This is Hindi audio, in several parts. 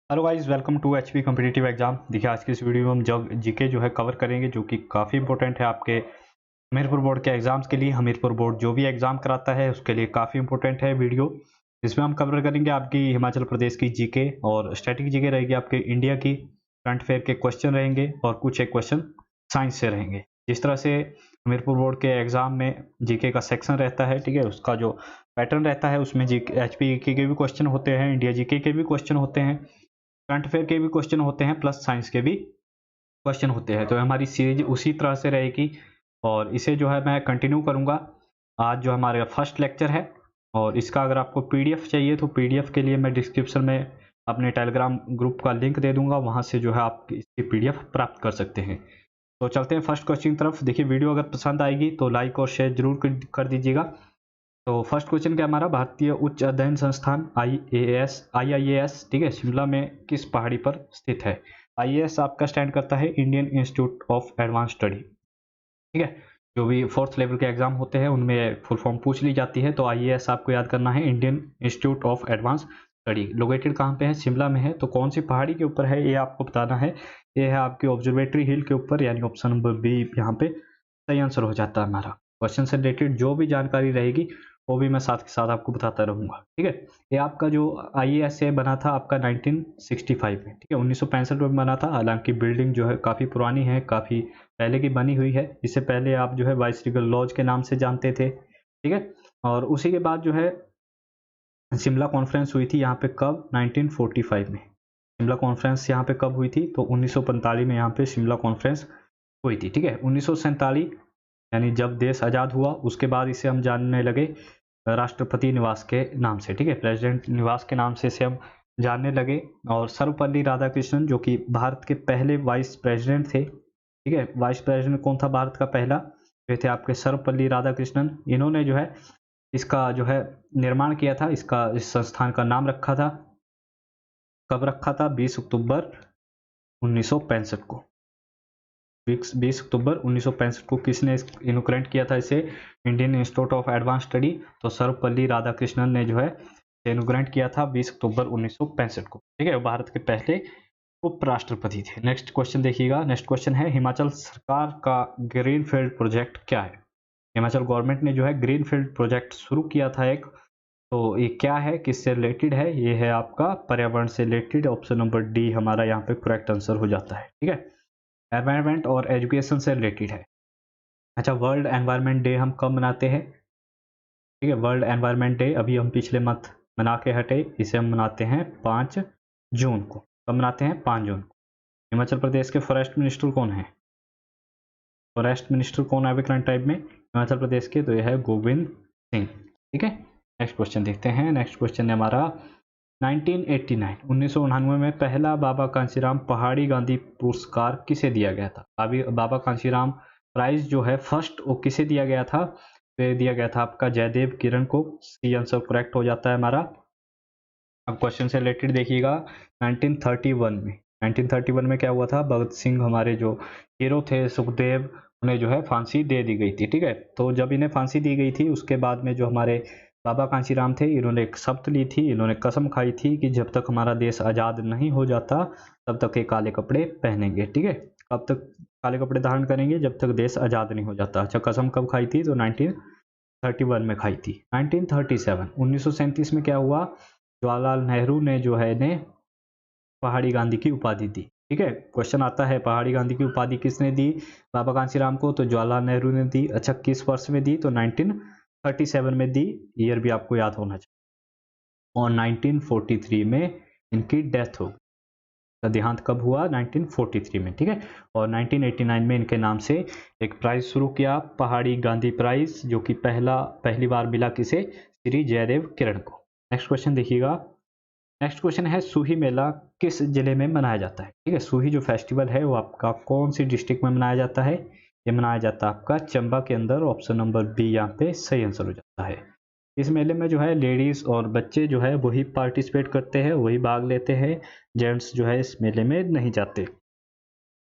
Hello guys, welcome to HP competitive exam. देखिए, आज की इस वीडियो में हम जग जीके जो है कवर करेंगे, जो कि काफ़ी इंपॉर्टेंट है आपके हमीरपुर बोर्ड के एग्जाम्स के लिए। हमीरपुर बोर्ड जो भी एग्जाम कराता है उसके लिए काफ़ी इंपॉर्टेंट है वीडियो। इसमें हम कवर करेंगे आपकी हिमाचल प्रदेश की जीके और स्टैटिक जीके रहेगी, आपके इंडिया की करंट अफेयर के क्वेश्चन रहेंगे और कुछ एक क्वेश्चन साइंस से रहेंगे। जिस तरह से हमीरपुर बोर्ड के एग्जाम में जीके का सेक्शन रहता है, ठीक है, उसका जो पैटर्न रहता है उसमें जी एचपी के भी क्वेश्चन होते हैं, इंडिया जीके के भी क्वेश्चन होते हैं, करंट अफेयर के भी क्वेश्चन होते हैं, प्लस साइंस के भी क्वेश्चन होते हैं। तो हमारी सीरीज उसी तरह से रहेगी और इसे जो है मैं कंटिन्यू करूंगा। आज जो हमारा फर्स्ट लेक्चर है और इसका अगर आपको पीडीएफ चाहिए तो पीडीएफ के लिए मैं डिस्क्रिप्शन में अपने टेलीग्राम ग्रुप का लिंक दे दूंगा, वहां से जो है आप इसकी पीडीएफ प्राप्त कर सकते हैं। तो चलते हैं फर्स्ट क्वेश्चन की तरफ। देखिए, वीडियो अगर पसंद आएगी तो लाइक और शेयर जरूर कर दीजिएगा। तो फर्स्ट क्वेश्चन क्या हमारा, भारतीय उच्च अध्ययन संस्थान आईआईएस, ठीक है, शिमला में किस पहाड़ी पर स्थित है। आईएएस आपका स्टैंड करता है Indian institute of advance study, ठीक है। जो भी फोर्थ लेवल के एग्जाम होते हैं उनमें फुल फॉर्म पूछ ली जाती है, तो आईएएस आपको याद करना है Indian institute of advance study. Located कहाँ पे है, शिमला में है। तो कौन सी पहाड़ी के ऊपर है ये आपको बताना है। ये है आपकी ऑब्जर्वेटरी हिल के ऊपर, यानी ऑप्शन नंबर बी यहाँ पे सही आंसर हो जाता है हमारा। क्वेश्चन से रिलेटेड जो भी जानकारी रहेगी वो भी मैं साथ के साथ आपको बताता रहूंगा, ठीक है। ये आपका जो आईएएस बना था आपका 1965 में, ठीक है, 1965 में बना था। हालांकि बिल्डिंग जो है काफ़ी पुरानी है, काफ़ी पहले की बनी हुई है। इससे पहले आप जो है वाइसरीगल लॉज के नाम से जानते थे, ठीक है। और उसी के बाद जो है शिमला कॉन्फ्रेंस हुई थी यहाँ पे कब, 1945 में। शिमला कॉन्फ्रेंस यहाँ पे कब हुई थी, तो 1945 में यहाँ पे शिमला कॉन्फ्रेंस हुई थी, ठीक है। 1947 यानी जब देश आज़ाद हुआ उसके बाद इसे हम जानने लगे राष्ट्रपति निवास के नाम से, ठीक है, प्रेसिडेंट निवास के नाम से इसे हम जानने लगे। और सर्वपल्ली राधाकृष्णन जो कि भारत के पहले वाइस प्रेसिडेंट थे, ठीक है, वाइस प्रेसिडेंट कौन था भारत का पहला, वे थे आपके सर्वपल्ली राधाकृष्णन। इन्होंने जो है इसका जो है निर्माण किया था, इसका इस संस्थान का नाम रखा था, कब रखा था, 20 अक्टूबर 1965 को। 20 अक्टूबर 1965 को किसने इनोग्रेट किया था इसे, Indian institute of advance study. तो सर्वपल्ली राधाकृष्णन ने जो है इनोग्रेट किया था 20 अक्टूबर 1965 को, ठीक है। भारत के पहले उपराष्ट्रपति थे। नेक्स्ट क्वेश्चन देखिएगा। नेक्स्ट क्वेश्चन है, हिमाचल सरकार का ग्रीनफील्ड प्रोजेक्ट क्या है। हिमाचल गवर्नमेंट ने जो है ग्रीनफील्ड प्रोजेक्ट शुरू किया था एक, तो ये क्या है, किससे रिलेटेड है, ये है आपका पर्यावरण से रिलेटेड। ऑप्शन नंबर डी हमारा यहाँ पे करेक्ट आंसर हो जाता है, ठीक है। एनवायरनमेंट और एजुकेशन से रिलेटेड है। अच्छा, वर्ल्ड एनवायरनमेंट डे हम कब मनाते हैं, ठीक है। वर्ल्ड एनवायरनमेंट डे अभी हम पिछले मंथ मना के हटे, इसे हम मनाते हैं 5 जून को। कब मनाते हैं, 5 जून को। हिमाचल प्रदेश के फॉरेस्ट मिनिस्टर कौन है, फॉरेस्ट मिनिस्टर कौन है अभी करंट टाइम में हिमाचल प्रदेश के, तो यह है गोविंद सिंह, ठीक है। नेक्स्ट क्वेश्चन देखते हैं। नेक्स्ट क्वेश्चन है हमारा 1999 में पहला बाबा कांशीराम पहाड़ी गांधी पुरस्कार किसे दिया गया था। अभी बाबा कांशीराम प्राइज जो है फर्स्ट वो किसे दिया गया था, तो दिया गया था आपका जयदेव किरण को। सी आंसर करेक्ट हो जाता है हमारा। अब क्वेश्चन से रिलेटेड देखिएगा। 1931 में क्या हुआ था, भगत सिंह हमारे जो हीरो थे सुखदेव, उन्हें जो है फांसी दे दी गई थी, ठीक है। तो जब इन्हें फांसी दी गई थी उसके बाद में जो हमारे बाबा कांशीराम थे, इन्होंने एक शपथ ली थी, इन्होंने कसम खाई थी कि जब तक हमारा देश आज़ाद नहीं हो जाता तब तक ये काले कपड़े पहनेंगे, ठीक है। कब तक काले कपड़े धारण करेंगे, जब तक देश आज़ाद नहीं हो जाता। अच्छा, कसम कब खाई थी, तो 1931 में खाई थी। 1937 में क्या हुआ, जवाहरलाल नेहरू ने जो है इन्हें पहाड़ी गांधी की उपाधि दी, ठीक है। क्वेश्चन आता है पहाड़ी गांधी की उपाधि किसने दी बाबा कांशीराम को, तो जवाहरलाल नेहरू ने दी। अच्छा, किस वर्ष में दी, तो 1937 में दी। ईयर भी आपको याद होना चाहिए। और 1943 में इनकी डेथ हो गई। देहांत कब हुआ, 1943 में, ठीक है। और 1989 में इनके नाम से एक प्राइज शुरू किया, पहाड़ी गांधी प्राइज, जो कि पहली बार मिला किसे, श्री जयदेव किरण को। नेक्स्ट क्वेश्चन देखिएगा। नेक्स्ट क्वेश्चन है, सूही मेला किस जिले में मनाया जाता है, ठीक है। सूही जो फेस्टिवल है वो आपका कौन सी डिस्ट्रिक्ट में मनाया जाता है, ये मनाया जाता है आपका चंबा के अंदर। ऑप्शन नंबर बी यहाँ पे सही आंसर हो जाता है। इस मेले में जो है लेडीज और बच्चे जो है वही पार्टिसिपेट करते हैं, वही भाग लेते हैं, जेंट्स जो है इस मेले में नहीं जाते।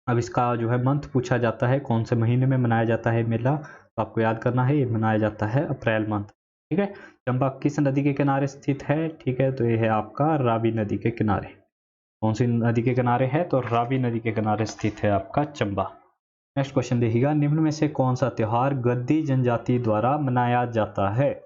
अब इसका जो है मंथ पूछा जाता है, कौन से महीने में मनाया जाता है मेला, तो आपको याद करना है, ये मनाया जाता है अप्रैल मंथ, ठीक है। चंबा किस नदी के किनारे स्थित है, ठीक है, तो ये है आपका रावी नदी के किनारे। कौन सी नदी के किनारे है? तो रावी नदी के किनारे स्थित है आपका चंबा। नेक्स्ट क्वेश्चन देखिएगा, निम्न में से कौन सा त्योहार गद्दी जनजाति द्वारा मनाया जाता है?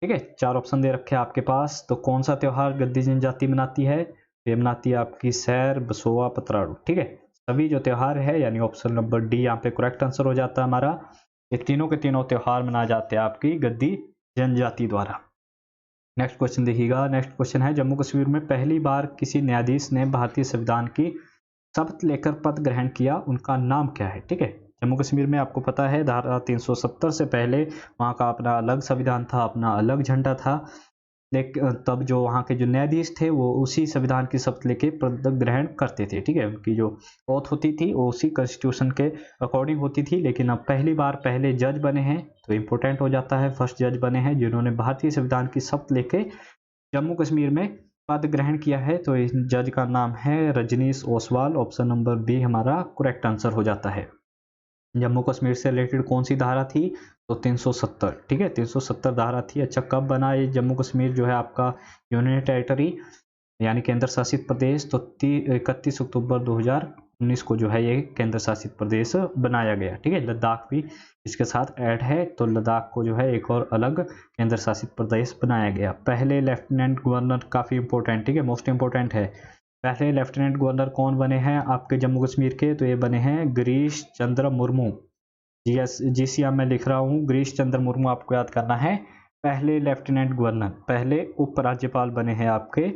ठीक है, 4 ऑप्शन दे रखे हैं आपके पास। तो कौन सा त्योहार गद्दी जनजाति मनाती है? ये मनाती है आपकी सैर, बसोआ, पतराड़ू। ठीक है, सभी जो त्योहार है यानी ऑप्शन नंबर डी यहाँ पे करेक्ट आंसर हो जाता है हमारा। ये तीनों के तीनों त्योहार मनाए जाते हैं आपकी गद्दी जनजाति द्वारा। नेक्स्ट क्वेश्चन देखिएगा, नेक्स्ट क्वेश्चन है, जम्मू कश्मीर में पहली बार किसी न्यायाधीश ने भारतीय संविधान की शपथ लेकर पद ग्रहण किया, उनका नाम क्या है? ठीक है, जम्मू कश्मीर में आपको पता है धारा 370 से पहले वहाँ का अपना अलग संविधान था, अपना अलग झंडा था। लेकिन तब जो वहाँ के जो न्यायाधीश थे वो उसी संविधान की शपथ लेके पद ग्रहण करते थे। ठीक है, उनकी जो ओथ होती थी वो उसी कॉन्स्टिट्यूशन के अकॉर्डिंग होती थी। लेकिन अब पहली बार पहले जज बने हैं तो इम्पोर्टेंट हो जाता है, फर्स्ट जज बने हैं जिन्होंने भारतीय संविधान की शपथ लेके जम्मू कश्मीर में पद ग्रहण किया है। तो इस जज का नाम है Rajneesh Oswal. Option number B हमारा करेक्ट आंसर हो जाता है। जम्मू कश्मीर से रिलेटेड कौन सी धारा थी? तो 370। ठीक है, 370 धारा थी। अच्छा, कब बना ये जम्मू कश्मीर जो है आपका यूनियन टेरिटरी यानी केंद्र शासित प्रदेश? तो 31 अक्टूबर 2019 को जो है ये केंद्र शासित प्रदेश बनाया गया। ठीक है, लद्दाख भी इसके साथ ऐड है, तो लद्दाख को जो है एक और अलग केंद्र शासित प्रदेश बनाया गया। पहले लेफ्टिनेंट गवर्नर काफ़ी इंपॉर्टेंट, ठीक है, मोस्ट इंपॉर्टेंट है। पहले लेफ्टिनेंट गवर्नर कौन बने हैं आपके जम्मू कश्मीर के? तो ये बने हैं गिरीश चंद्र मुर्मू। GCM में लिख रहा हूँ, गिरीश चंद्र मुर्मू आपको याद करना है। पहले लेफ्टिनेंट गवर्नर, पहले उपराज्यपाल बने हैं आपके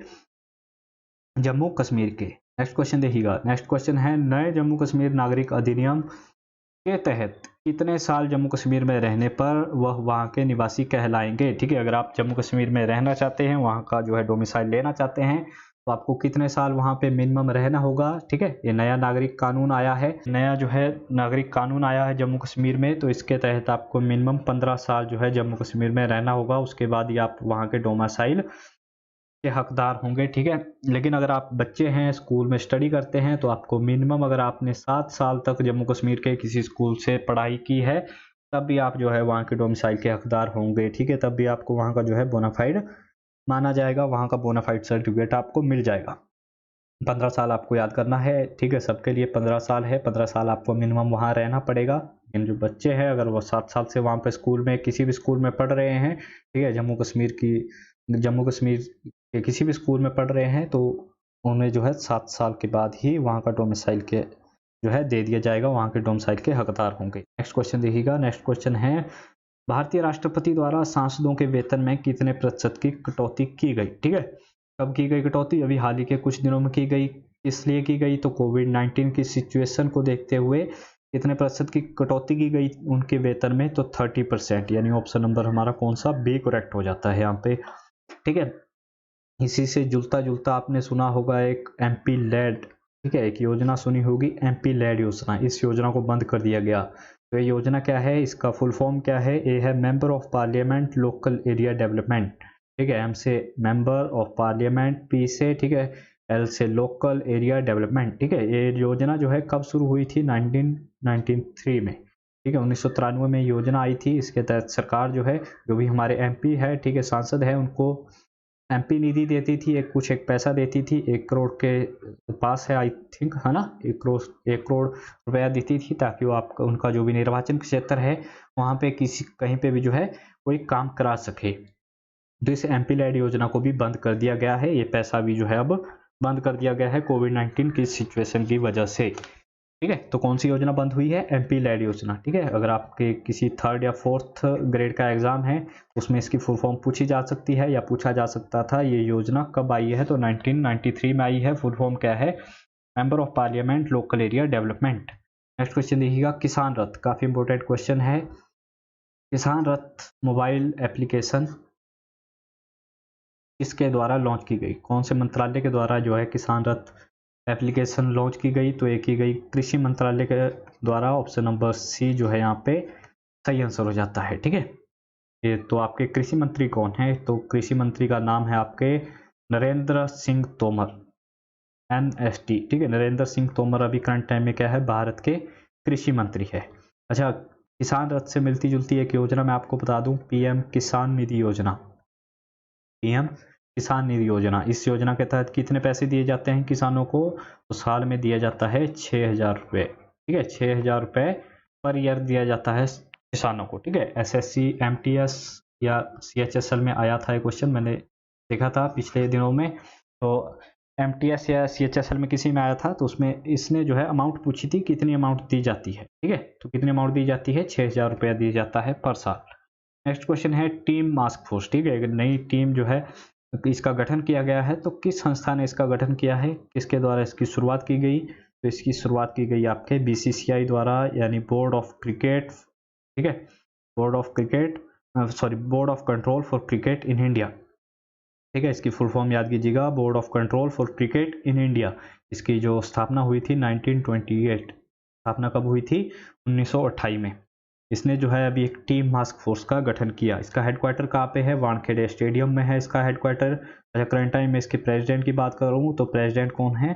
जम्मू कश्मीर के। नेक्स्ट क्वेश्चन देखिएगा, नेक्स्ट क्वेश्चन है, नए जम्मू कश्मीर नागरिक अधिनियम के तहत कितने साल जम्मू कश्मीर में रहने पर वह वहाँ के निवासी कहलाएंगे? ठीक है, अगर आप जम्मू कश्मीर में रहना चाहते हैं, वहाँ का जो है डोमिसाइल लेना चाहते हैं, तो आपको कितने साल वहाँ पे मिनिमम रहना होगा? ठीक है, ये नया नागरिक कानून आया है, नया जो है नागरिक कानून आया है जम्मू कश्मीर में, तो इसके तहत आपको मिनिमम 15 साल जो है जम्मू कश्मीर में रहना होगा। उसके बाद ही आप वहाँ के डोमिसाइल के हकदार होंगे। ठीक है, लेकिन अगर आप बच्चे हैं, स्कूल में स्टडी करते हैं, तो आपको मिनिमम अगर आपने 7 साल तक जम्मू कश्मीर के किसी स्कूल से पढ़ाई की है, तब भी आप जो है वहाँ के डोमिसाइल के हकदार होंगे। ठीक है, तब भी आपको वहाँ का जो है बोनाफाइड माना जाएगा, वहाँ का बोनाफाइड सर्टिफिकेट आपको मिल जाएगा। 15 साल आपको याद करना है। ठीक है, सबके लिए 15 साल है, 15 साल आपको मिनिमम वहाँ रहना पड़ेगा। लेकिन जो बच्चे हैं अगर वो 7 साल से वहाँ पे स्कूल में किसी भी स्कूल में पढ़ रहे हैं, ठीक है, जम्मू कश्मीर के किसी भी स्कूल में पढ़ रहे हैं, तो उन्हें जो है 7 साल के बाद ही वहाँ का डोमिसाइल के जो है दे दिया जाएगा, वहाँ के डोमिसाइल के हकदार होंगे। नेक्स्ट क्वेश्चन देखिएगा, नेक्स्ट क्वेश्चन है, भारतीय राष्ट्रपति द्वारा सांसदों के वेतन में कितने प्रतिशत की कटौती की गई? ठीक है, कब की गई कटौती? अभी हाल ही के कुछ दिनों में की गई। इसलिए की गई तो कोविड-19 की सिचुएशन को देखते हुए कितने प्रतिशत की कटौती की गई उनके वेतन में? तो 30%, यानी ऑप्शन नंबर हमारा कौन सा? बी करेक्ट हो जाता है यहाँ पे। ठीक है, इसी से जुलता जुलता आपने सुना होगा एक MP लेड, ठीक है, एक योजना सुनी होगी MP लेड योजना। इस योजना को बंद कर दिया गया। तो ये योजना क्या है, इसका फुल फॉर्म क्या है? ए है member of parliament local area development. ठीक है, M से मेंबर ऑफ पार्लियामेंट, P से, ठीक है, L से लोकल एरिया डेवलपमेंट। ठीक है, ये योजना जो है कब शुरू हुई थी? 1993 में। ठीक है, 1993 में योजना आई थी। इसके तहत सरकार जो है, जो भी हमारे MP है, ठीक है, सांसद है, उनको MP निधि देती थी, एक पैसा देती थी, 1 करोड़ के पास है आई थिंक, है ना, 1 करोड़ रुपया देती थी, ताकि वो आपका उनका जो भी निर्वाचन क्षेत्र है वहाँ पे कहीं पे भी जो है कोई काम करा सके। तो इस MP लेड योजना को भी बंद कर दिया गया है। ये पैसा भी जो है अब बंद कर दिया गया है कोविड-19 की सिचुएशन की वजह से। ठीक है, तो कौन सी योजना बंद हुई है? MP लेड योजना। ठीक है, अगर आपके किसी 3rd या 4th ग्रेड का एग्जाम है, उसमें इसकी फुल फॉर्म पूछी जा सकती है या पूछा जा सकता था। ये योजना कब आई है? तो 1993 में आई है। फुल फॉर्म क्या है? Member of parliament local area development. Next question देखिएगा, किसान रथ, काफी इंपॉर्टेंट क्वेश्चन है। किसान रथ मोबाइल एप्लीकेशन किसके द्वारा लॉन्च की गई? कौन से मंत्रालय के द्वारा जो है किसान रथ एप्लीकेशन लॉन्च की गई? तो एक की गई कृषि मंत्रालय के द्वारा। ऑप्शन नंबर सी जो है यहाँ पे सही आंसर हो जाता है। ठीक है, ये तो आपके कृषि मंत्री कौन है? तो कृषि मंत्री का नाम है आपके नरेंद्र सिंह तोमर, NST। ठीक है, नरेंद्र सिंह तोमर अभी करंट टाइम में क्या है? भारत के कृषि मंत्री है। अच्छा, किसान रथ से मिलती जुलती एक योजना मैं आपको बता दूं, PM किसान निधि योजना। PM किसान निधि योजना, इस योजना के तहत कितने पैसे दिए जाते हैं किसानों को? तो साल में दिया जाता है 6,000 रुपये। ठीक है, 6,000 रुपये पर ईयर दिया जाता है किसानों को। ठीक है, SSC MTS या CHSL में आया था ये क्वेश्चन, मैंने देखा था पिछले दिनों में। तो MTS या CHSL में किसी में आया था, तो उसमें इसने जो है अमाउंट पूछी थी, कितनी अमाउंट दी जाती है। ठीक है, तो कितनी अमाउंट दी जाती है? 6,000 रुपया दिया जाता है पर साल। नेक्स्ट क्वेश्चन है टीम मास्क फोर्स। ठीक है, नई टीम जो है इसका गठन किया गया है, तो किस संस्था ने इसका गठन किया है, किसके द्वारा इसकी शुरुआत की गई? तो इसकी शुरुआत की गई आपके BCCI द्वारा, यानी बोर्ड ऑफ क्रिकेट। ठीक है, board of cricket, sorry, board of control for cricket in India. ठीक है, इसकी फुल फॉर्म याद कीजिएगा, board of control for cricket in India. इसकी जो स्थापना हुई थी 1928, स्थापना कब हुई थी? 1928 में। इसने जो है अभी एक टीम मास्क फोर्स का गठन किया। इसका हेडक्वार्टर कहाँ पे है? वानखेड़े स्टेडियम में है इसका हेडक्वार्टर। अच्छा, करंट टाइम में इसके प्रेसिडेंट की बात करूँ तो प्रेसिडेंट कौन है?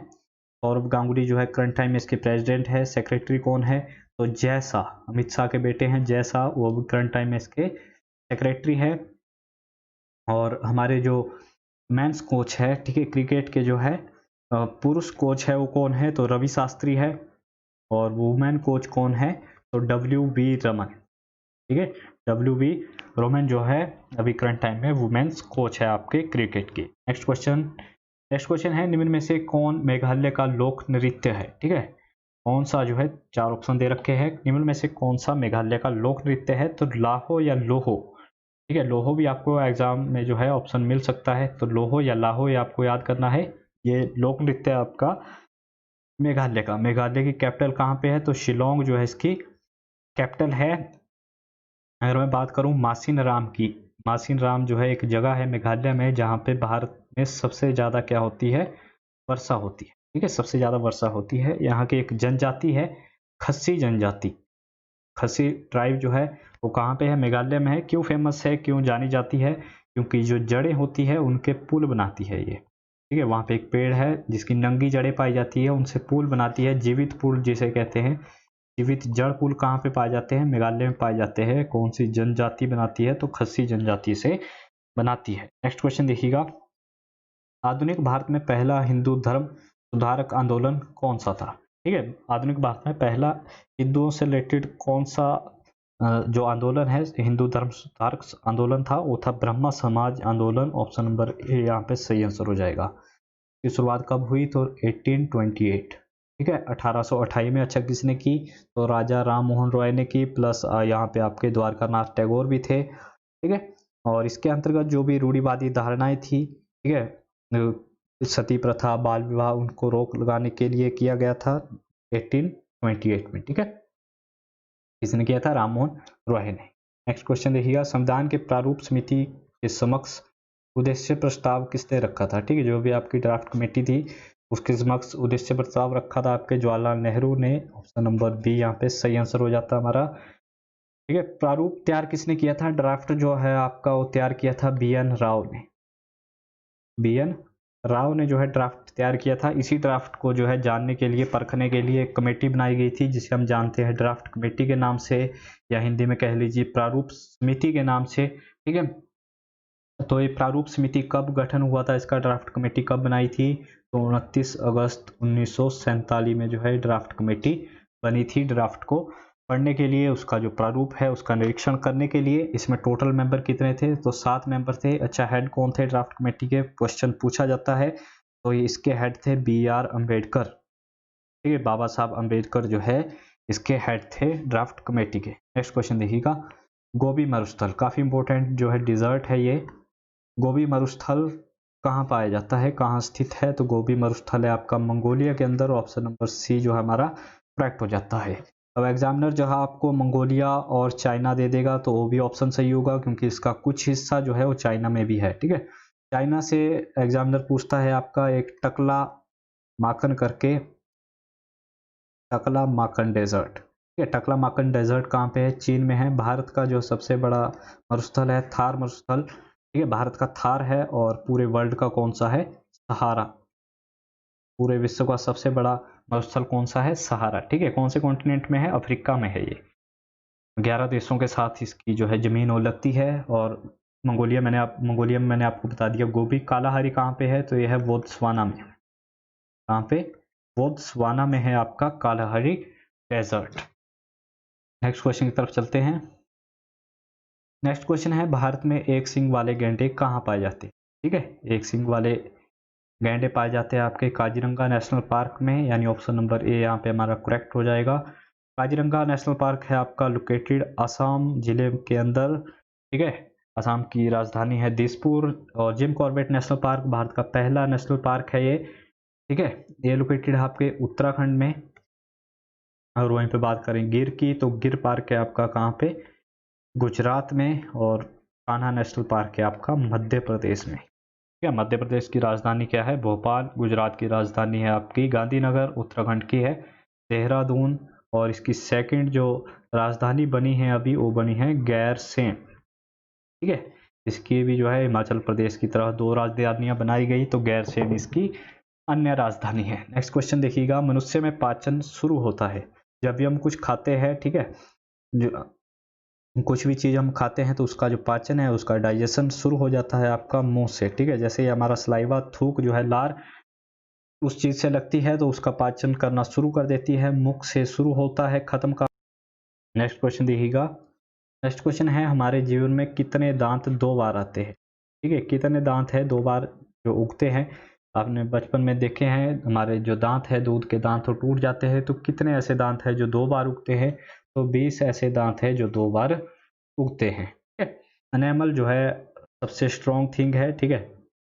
सौरभ गांगुली जो है करंट टाइम में इसके प्रेसिडेंट है। सेक्रेटरी कौन है? तो जय शाह, अमित शाह के बेटे हैं जय शाह, वो भी करंट टाइम में इसके सेक्रेटरी है। और हमारे जो मेंस कोच है, ठीक है, क्रिकेट के जो है पुरुष कोच है वो कौन है? तो रवि शास्त्री है। और वुमेन कोच कौन है? तो WB रमन। ठीक है, WB रमन जो है अभी करंट टाइम में वुमेन्स कोच है आपके क्रिकेट की। नेक्स्ट क्वेश्चन है, निम्न में से कौन मेघालय का लोक नृत्य है? ठीक है, कौन सा जो है, 4 ऑप्शन दे रखे हैं, निम्न में से कौन सा मेघालय का लोक नृत्य है? तो लाहो या लोहो। ठीक है, लोहो भी आपको एग्जाम में जो है ऑप्शन मिल सकता है, तो लोहो या लाहो ये आपको याद करना है। ये लोक नृत्य आपका मेघालय का। मेघालय की कैपिटल कहाँ पे है? तो शिलोंग जो है इसकी कैपिटल है। अगर मैं बात करूँ मासिन राम की, मासिन राम जो है एक जगह है मेघालय में जहाँ पे भारत में सबसे ज़्यादा क्या होती है? वर्षा होती है। ठीक है, सबसे ज़्यादा वर्षा होती है। यहाँ की एक जनजाति है खस्सी जनजाति। खसी ट्राइब जो है वो कहाँ पे है? मेघालय में है। क्यों फेमस है, क्यों जानी जाती है? क्योंकि जो जड़ें होती है उनके पुल बनाती है ये। ठीक है, वहाँ पे एक पेड़ है जिसकी नंगी जड़ें पाई जाती है, उनसे पुल बनाती है, जीवित पुल जिसे कहते हैं। जीवित जड़ पुल कहाँ पे पाए जाते हैं? मेघालय में पाए जाते हैं। कौन सी जनजाति बनाती है? तो खस्सी जनजाति से बनाती है। नेक्स्ट क्वेश्चन देखिएगा, आधुनिक भारत में पहला हिंदू धर्म सुधारक आंदोलन कौन सा था? ठीक है, आधुनिक भारत में पहला हिंदुओं से रिलेटेड कौन सा जो आंदोलन है हिंदू धर्म सुधारक आंदोलन था, वो था ब्रह्मा समाज आंदोलन। ऑप्शन नंबर ए यहाँ पे सही आंसर हो जाएगा। इसकी शुरुआत कब हुई? तो 1828। ठीक है, 1828 में। अच्छा, किसने की? तो राजा राम मोहन रॉय ने की, प्लस यहाँ पे आपके द्वारकानाथ टैगोर भी थे। ठीक है, और इसके अंतर्गत जो भी रूढ़िवादी धारणाएं थी, ठीक है, सती प्रथा, बाल विवाह, उनको रोक लगाने के लिए किया गया था 1828 में। ठीक है, किसने किया था? राम मोहन रॉय ने। नेक्स्ट क्वेश्चन देखिएगा, संविधान के प्रारूप समिति के समक्ष उद्देश्य प्रस्ताव किसने रखा था? ठीक है, जो भी आपकी ड्राफ्ट कमेटी थी उसके समक्ष उद्देश्य प्रस्ताव रखा था आपके जवाहरलाल नेहरू ने। ऑप्शन नंबर बी यहाँ पे सही आंसर हो जाता हमारा। ठीक है, प्रारूप तैयार किसने किया था? ड्राफ्ट जो है आपका वो तैयार किया था BN राव ने। BN राव ने जो है ड्राफ्ट तैयार किया था। इसी ड्राफ्ट को जो है जानने के लिए, परखने के लिए एक कमेटी बनाई गई थी जिसे हम जानते हैं ड्राफ्ट कमेटी के नाम से, या हिंदी में कह लीजिए प्रारूप समिति के नाम से। ठीक है, तो ये प्रारूप समिति कब गठन हुआ था, इसका ड्राफ्ट कमेटी कब बनाई थी? तो 29 अगस्त 1947 में जो है ड्राफ्ट कमेटी बनी थी। ड्राफ्ट को पढ़ने के लिए, उसका जो प्रारूप है उसका निरीक्षण करने के लिए। इसमें टोटल मेंबर कितने थे? तो 7 मेंबर थे। अच्छा, हेड कौन थे ड्राफ्ट कमेटी के? क्वेश्चन पूछा जाता है। तो ये इसके हेड थे BR अम्बेडकर। ठीक है, बाबा साहब अम्बेडकर जो है इसके हेड थे ड्राफ्ट कमेटी के। नेक्स्ट क्वेश्चन देखिएगा, गोबी मरुस्थल काफी इंपॉर्टेंट जो है डिजर्ट है ये। गोबी मरुस्थल कहाँ पाया जाता है, कहाँ स्थित है? तो गोबी मरुस्थल है आपका मंगोलिया के अंदर। ऑप्शन नंबर सी जो है हमारा करेक्ट हो जाता है। अब एग्जामिनर जहाँ आपको मंगोलिया और चाइना दे देगा तो वो भी ऑप्शन सही होगा, क्योंकि इसका कुछ हिस्सा जो है वो चाइना में भी है। ठीक है, चाइना से एग्जामिनर पूछता है आपका एक टकला माकन करके, टकला माकन डेजर्ट। ठीक है, टकला माकन डेजर्ट कहाँ पे है? चीन में है। भारत का जो सबसे बड़ा मरुस्थल है थार मरुस्थल। ठीक है, भारत का थार है। और पूरे वर्ल्ड का कौन सा है? सहारा। पूरे विश्व का सबसे बड़ा मरुस्थल कौन सा है? सहारा। ठीक है, कौन से कॉन्टिनेंट में है? अफ्रीका में है ये। 11 देशों के साथ इसकी जो है जमीन वो लगती है। और मंगोलिया मंगोलिया में मैंने आपको बता दिया। गोबी कालाहारी कहाँ पे है, तो यह है बोत्सवाना में। कहाँ पे? बोत्सवाना में है आपका कालाहारी डेजर्ट। नेक्स्ट क्वेश्चन की तरफ चलते हैं। नेक्स्ट क्वेश्चन है, भारत में एक सींग वाले गैंडे कहाँ पाए जाते हैं? ठीक है, एक सींग वाले गैंडे पाए जाते हैं आपके काजीरंगा नेशनल पार्क में, यानी ऑप्शन नंबर ए यहाँ पे हमारा करेक्ट हो जाएगा। काजीरंगा नेशनल पार्क है आपका लोकेटेड असम जिले के अंदर। ठीक है, असम की राजधानी है दिसपुर। और Jim Corbett national park Bharat का पहला नेशनल पार्क है ये। ठीक है, ये लोकेटेड है आपके उत्तराखंड में। और वहीं पे बात करें गिर की, तो गिर पार्क है आपका कहाँ पे? गुजरात में। और कान्हा नेशनल पार्क है आपका मध्य प्रदेश में। ठीक है, मध्य प्रदेश की राजधानी क्या है? भोपाल। गुजरात की राजधानी है आपकी गांधीनगर। उत्तराखंड की है देहरादून। और इसकी सेकंड जो राजधानी बनी है अभी, वो बनी है गैरसेन। ठीक है, इसकी भी जो है हिमाचल प्रदेश की तरह 2 राजधानियां बनाई गई, तो गैरसेन इसकी अन्य राजधानी है। नेक्स्ट क्वेश्चन देखिएगा, मनुष्य में पाचन शुरू होता है जब भी हम कुछ खाते हैं। ठीक है, कुछ भी चीज़ हम खाते हैं तो उसका जो पाचन है, उसका डाइजेशन शुरू हो जाता है आपका मुंह से। ठीक है, जैसे ही हमारा सलाइवा, थूक जो है, लार उस चीज़ से लगती है तो उसका पाचन करना शुरू कर देती है। मुख से शुरू होता है, खत्म का। नेक्स्ट क्वेश्चन देखिएगा। नेक्स्ट क्वेश्चन है, हमारे जीवन में कितने दांत 2 बार आते हैं? ठीक है, कितने दांत है 2 बार जो उगते हैं? आपने बचपन में देखे हैं, हमारे जो दांत है, दूध के दांत तो टूट जाते हैं, तो कितने ऐसे दांत है जो 2 बार उगते हैं? तो 20 ऐसे दांत है जो 2 बार उगते हैं। ठीक है, एनेमल जो है सबसे स्ट्रॉन्ग थिंग है। ठीक है,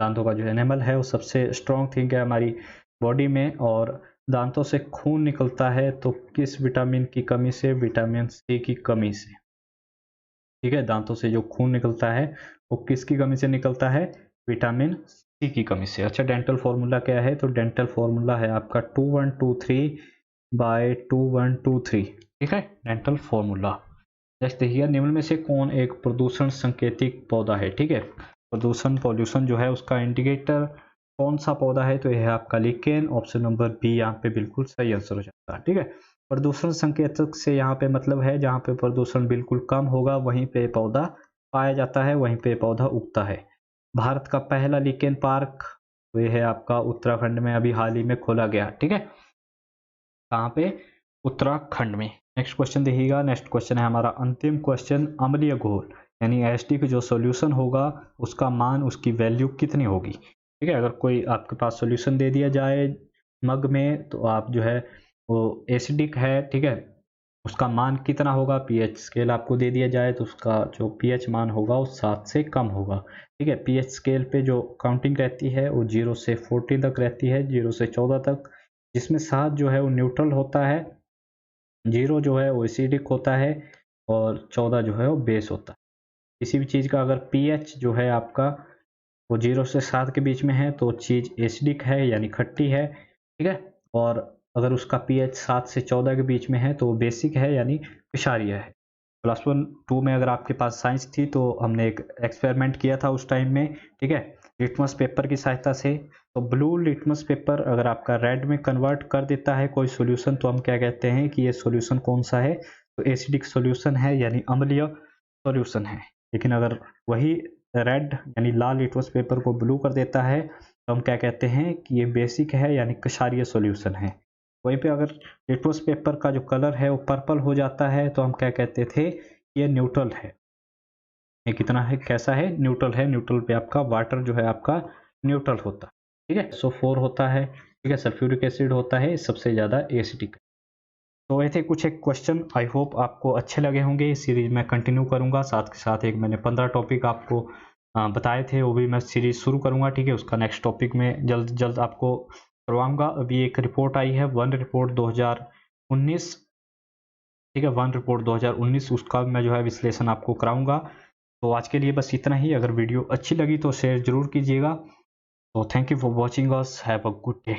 दांतों का जो एनेमल है वो सबसे स्ट्रॉन्ग थिंग है हमारी बॉडी में। और दांतों से खून निकलता है तो किस विटामिन की कमी से? विटामिन सी की कमी से। ठीक है, दांतों से जो खून निकलता है वो किसकी कमी से निकलता है? विटामिन सी की कमी से। अच्छा, डेंटल फॉर्मूला क्या है? तो डेंटल फॉर्मूला है आपका 2123/2123। ठीक है, डेंटल फॉर्मूला। नेक्स्ट देखिए, निम्न में से कौन एक प्रदूषण संकेतिक पौधा है? ठीक है, पॉल्यूशन जो है उसका इंडिकेटर कौन सा पौधा है? तो यह है आपका लिकेन। ऑप्शन नंबर बी यहाँ पे बिल्कुल सही आंसर हो जाता है। ठीक है, प्रदूषण संकेतक से यहाँ पे मतलब है जहाँ पे प्रदूषण बिल्कुल कम होगा वहीं पे पौधा पाया जाता है, वहीं पे पौधा उगता है। भारत का पहला लिकेन पार्क तो ये है आपका उत्तराखंड में, अभी हाल ही में खोला गया। ठीक है, कहाँ पे? उत्तराखंड में। नेक्स्ट क्वेश्चन देखिएगा। नेक्स्ट क्वेश्चन है हमारा अंतिम क्वेश्चन, अम्लीय घोल यानी एसिडिक जो सॉल्यूशन होगा उसका मान, उसकी वैल्यू कितनी होगी? ठीक है, अगर कोई आपके पास सॉल्यूशन दे दिया जाए मग में, तो आप जो है वो एसिडिक है। ठीक है, उसका मान कितना होगा? पीएच स्केल आपको दे दिया जाए तो उसका जो पीएच मान होगा वो 7 से कम होगा। ठीक है, पीएच स्केल पे जो काउंटिंग रहती है वो 0 से 14 तक रहती है, 0 से 14 तक, जिसमें 7 जो है वो न्यूट्रल होता है, 0 जो है वो एसिडिक होता है, और 14 जो है वो बेस होता है। किसी भी चीज़ का अगर पीएच जो है आपका वो 0 से 7 के बीच में है तो चीज़ एसिडिक है यानी खट्टी है। ठीक है, और अगर उसका पीएच 7 से 14 के बीच में है तो वो बेसिक है यानी क्षारीय है। क्लास 1-2 में अगर आपके पास साइंस थी तो हमने एक एक्सपेरिमेंट किया था उस टाइम में। ठीक है, लिटमस पेपर की सहायता से। तो ब्लू लिटमस पेपर अगर आपका रेड में कन्वर्ट कर देता है कोई सॉल्यूशन, तो हम क्या कहते हैं कि ये सॉल्यूशन कौन सा है? तो एसिडिक सॉल्यूशन है यानी अम्लीय सॉल्यूशन है। लेकिन अगर वही रेड यानी लाल लिटमस पेपर को ब्लू कर देता है तो हम क्या कहते हैं कि ये बेसिक है यानी क्षारीय सॉल्यूशन है। वहीं पे अगर लिटमस पेपर का जो कलर है वो पर्पल हो जाता है तो हम क्या कहते थे? ये न्यूट्रल है। ये कितना है? कैसा है? न्यूट्रल है। न्यूट्रल पे आपका वाटर जो है आपका न्यूट्रल होता है। ठीक है, SO4 होता है। ठीक है, सल्फ्यूरिक एसिड होता है सबसे ज़्यादा एसिडिक। तो ऐसे कुछ एक क्वेश्चन, आई होप आपको अच्छे लगे होंगे। इस सीरीज में कंटिन्यू करूंगा, साथ के साथ एक मैंने 15 टॉपिक आपको बताए थे वो भी मैं सीरीज शुरू करूंगा। ठीक है, उसका नेक्स्ट टॉपिक में जल्द जल्द आपको करवाऊंगा। अभी एक रिपोर्ट आई है, वन रिपोर्ट 2019। ठीक है, वन रिपोर्ट 2019, उसका मैं जो है विश्लेषण आपको कराऊंगा। तो आज के लिए बस इतना ही। अगर वीडियो अच्छी लगी तो शेयर जरूर कीजिएगा। तो thank you for watching us, have a good day.